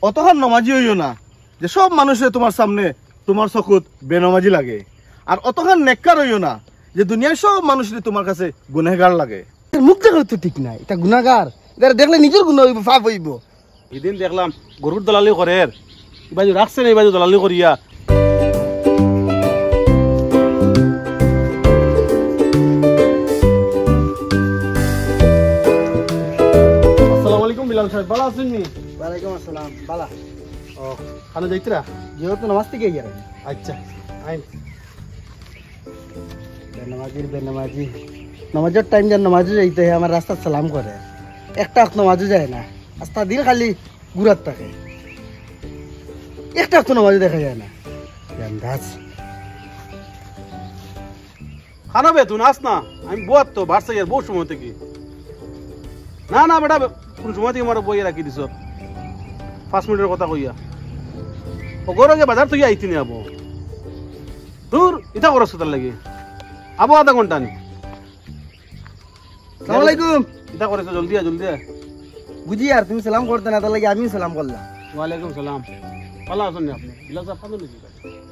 অতখান নমাজি হইও না যে সব মানুষে তোমার সামনে তোমার চকুত বেনমাজি লাগে, আর অতখান নেককার হইও না যে দুনিয়ার সব মানুষের তোমার কাছে গুনেহগার লাগে। মুখ দেখার তো ঠিক নাই, এটা গুনাহগার, এটা দেখলে নিজের গুণ হইব, পাপ হইব। এদিন দেখলাম গরুর দলালি করে, এবাজু রাখছেন এই বাজু দলালি করিয়া। আসসালামু আলাইকুম বিলাল সাহেব, ভালো আছেন নি? ওয়ালাইকুম আসসালাম, বালা। ও খানা যাইতরা? যেহেতু নামাজ থেকে গিয়ে আচ্ছা আইন। বেনামাজি নামাজের টাইম যান নামাজও যাইতে হয়, আমার রাস্তা সালাম করে, একটা নামাজও যায় না, রাস্তা দিন খালি ঘুরাত থাকে, একটা নামাজও দেখা যায় না। খানা বে তুই নাস না, আমি বত তো বাড়ছে আর বহু সময় থেকে। না না বেটা, কোন সময় থেকে আমার বইয়ে রাখি দিছ 5 মিনিটের কথা কইয়া। ও গরগে বাজার থেকে আইতি নি আবো, দূর ইটা করছ তার লাগে আবো আধা ঘন্টা নি। আসসালামু আলাইকুম। ইটা করেছ, জলদি আ জলদি আ। বুঝি আর তুমি সালাম করতে না, তার লাগে আমিও সালাম করলাম। ওয়ালাইকুম সালাম, ভালো আছেন নি আপনি? বিলাল সাহেব পাবেন নাকি?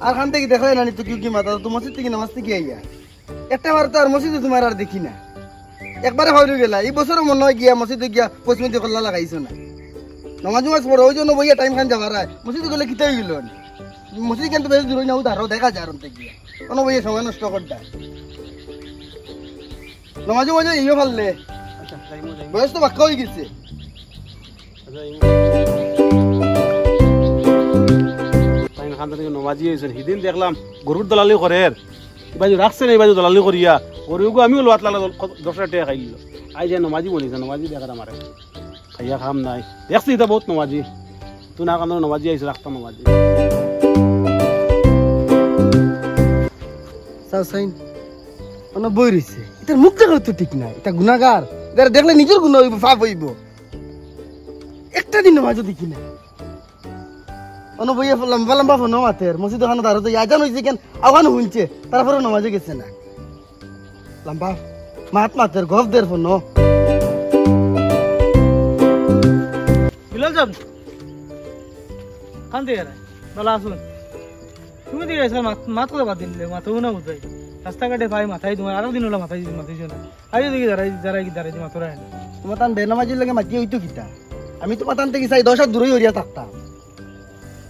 আর খান থেকে দেখা না তো কি মাথা তো মসজিদ থেকে নামাজ থেকে আইয়া একটা বার তো আর মসজিদে তোমার আর দেখি না, একবারে হয়ে গেলা। এই বছরও মনে হয় গিয়া মসজিদে গিয়া পশ্চিমে কল্লা লাগাইছো না, নামাজ মাজ পড়ো, ওই জন্য বইয়া টাইম খান যাবার মসজিদে গেলে কিতে হয়ে গেল। মসজিদ কিন্তু বেশি দূর না, উদাহরণ দেখা যায় আর গিয়া কোনো বইয়া সময় নষ্ট করতে নামাজে মাঝে ইয়ে ফাললে আচ্ছা যাইমু যাইমু। বয়স তো বাক্কা হয়ে গেছে। খান থেকে নমাজি হয়েছেন, সেদিন দেখলাম গরুর দলালি করে, এবাজু রাখছেন এই বাজু দলালি করিয়া। গরুকে আমিও লোয়াত লাগলা 10 টাকা খাই দিল। আই যে নমাজি বনিছে, নমাজি দেখার আমার খাইয়া খাম নাই দেখছি, এটা বহুত নমাজি। তুই না কারণে নমাজি আইসে, রাখতাম নমাজি। বই রয়েছে, এটার মুখ দেখার তো ঠিক নাই, এটা গুনাহগার, এটা দেখলে নিজের গুণ হইব, পাপ হইব। একটা দিন নামাজও দেখি না, অন্য বইয়া লম্বা লম্বা ফোন মাতের মসজিদ ওখানে দাঁড়াতে আজান হয়েছে কেন আওয়ান শুনছে, তারপরে নামাজে গেছে না, লম্বা মাত মাতের গফ দের ফোন। বিলাল সাহেব খান থেকে ভালো আসুন। তুমি দিকে মাত করে বাদ দিলে মাথাও না বুঝাই, রাস্তাঘাটে ভাই মাথায় তোমার আরো দিন হলো মাথায় মাথাইছো না। আজ দেখি দাঁড়াই মাথা রায় না। তোমার তান বেনামাজির লাগে মাতি হইতো কিতা, আমি তোমার তান থেকে 4-10 হাত দূরেই হইয়া থাকতাম।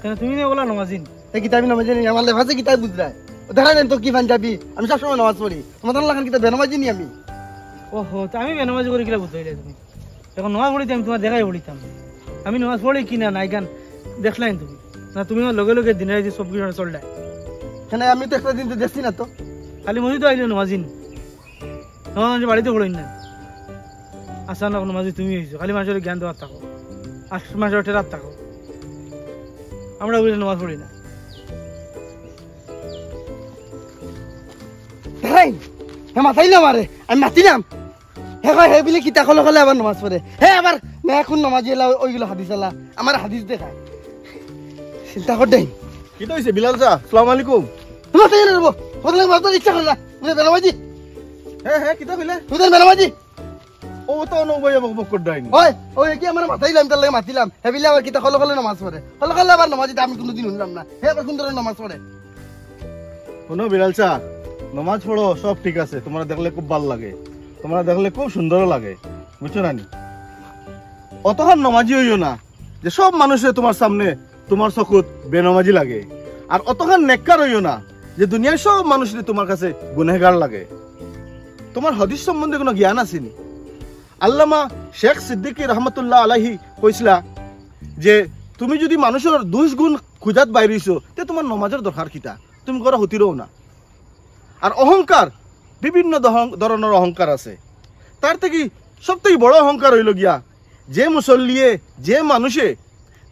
কেন তুমি না বলা নামাজিন? এই কিতাবি নামাজি নি, আমার লেফাসে কিতাব বুঝলাই, দেখা নেন তো কি পাঞ্জাবি, আমি সবসময় নামাজ পড়ি, তোমার তান লাগান কিতাব বেনামাজি নি আমি। ওহো, আমি বেনামাজি করে কিলা বুঝাইলে তুমি? এখন নামাজ পড়িতে আমি তোমার দেখাই পড়িতাম, আমি নামাজ পড়ি কিনা নাই গান দেখলাই তুমি না? তুমি লগে লগে দিনে রাতে সব কিছু চললাই, কেন আমি তো একটা দিন তো দেখছি না তো। খালি মসজিদ আইলে নামাজিন, নামাজ বাড়িতে পড়ই না। আসা না নামাজি তুমি হয়েছো, খালি মানুষের জ্ঞান দেওয়ার থাকো, মানুষের ঠেরাত থাকো। আমরা বুঝলে নামাজ পড়ি না। হ্যাঁ মাথাইলাম, আরে আমি মাতিলাম, হ্যাঁ হে বিলে কিতা খলে খলে আবার নামাজ পড়ে, হ্যাঁ আবার না এখন নামাজ এলা ওইগুলো হাদিস এলা আমার হাদিস দেখায়, চিন্তা কর দেই। কি তো হইছে বিলাল সাহেব? আসসালামু আলাইকুম। মাথাই নেব বদলে মাতার ইচ্ছা করে না, তুমি বেনামাজি। হ্যাঁ কি তো কইলে? তুমি বেনামাজি। ও তো ন বইয়া বক করে দাইনি। ওই ওই কি আমার মাথাইলাম, তার লাগে মাতিলাম, হে বিলে আবার কিতা খলে খলে নামাজ পড়ে, খলে খলে আবার নামাজি আমি কোনোদিন শুনলাম না, হে আবার কোন ধরনের নামাজ পড়ে। শোনো বিলাল সাহেব, নামাজ পড়ো সব ঠিক আছে, তোমরা দেখলে খুব ভালো লাগে, তোমরা দেখলে খুব সুন্দর লাগে, বুঝছো না নি? অতখান নমাজি হইও না যে সব মানুষে তোমার সামনে তোমার চকুত বেনমাজি লাগে, আর অতখান নেককার হইও না যে দুনিয়ার সব মানুষের তোমার কাছে গুনেহগার লাগে। তোমার হাদিস সম্বন্ধে কোনো জ্ঞান আসেনি? আল্লামা শেখ সিদ্দিকী রহমতুল্লাহ আলাইহি কইছিলা যে তুমি যদি মানুষের 2 গুণ খুঁজাত বাইরিছো তে তোমার নমাজের দরকার কিতা, তুমি করে হতিরও না। আর অহংকার, বিভিন্ন ধরনের অহংকার আছে, তার থেকে সবথেকে বড় অহংকার হইল গিয়া যে মুসল্লিয়ে, যে মানুষে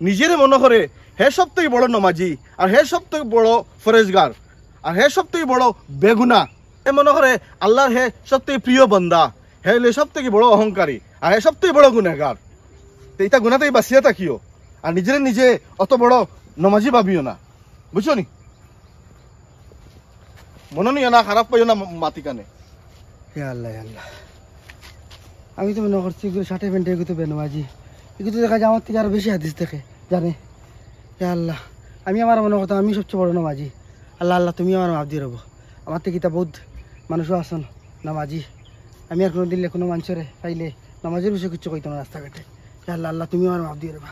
নিজেরে মনে করে হে সবথেকে বড় নমাজি, আর হে সবথেকে বড় ফরেজগার, আর হে সবথেকে বড় বেগুনা, হে মনে করে আল্লাহর হে সবথেকে প্রিয় বান্দা, হে হলে সবথেকে বড় অহংকারী, আর হে সবথেকে বড় গুনাহগার। তো এটা গুনাতেই বাঁচিয়ে থাকিও, আর নিজেরে নিজে অত বড় নমাজি ভাবিও না, বুঝছো নি? মনে নিও না, খারাপ পাইও না মাতি কানে। হে আল্লাহ আল্লাহ, আমি তো মনে করছি 60 পেন্টে এগুলো বেনামাজি, এগুলো দেখা যায় আমার থেকে আরো বেশি হাদিস দেখে জানে। হে আল্লাহ, আমি আমার মনে কথা আমি সবচেয়ে বড় নামাজি। আল্লাহ আল্লাহ তুমি আমার মাফ দিয়ে রবো। আমার থেকে তা বহুত মানুষও আসন নামাজি। আমি আর কোনো দিলে কোনো মানুষের পাইলে নামাজের বিষয়ে কিছু কইতাম না রাস্তাঘাটে। হে আল্লাহ আল্লাহ তুমি আমার মাফ দিয়ে রবা।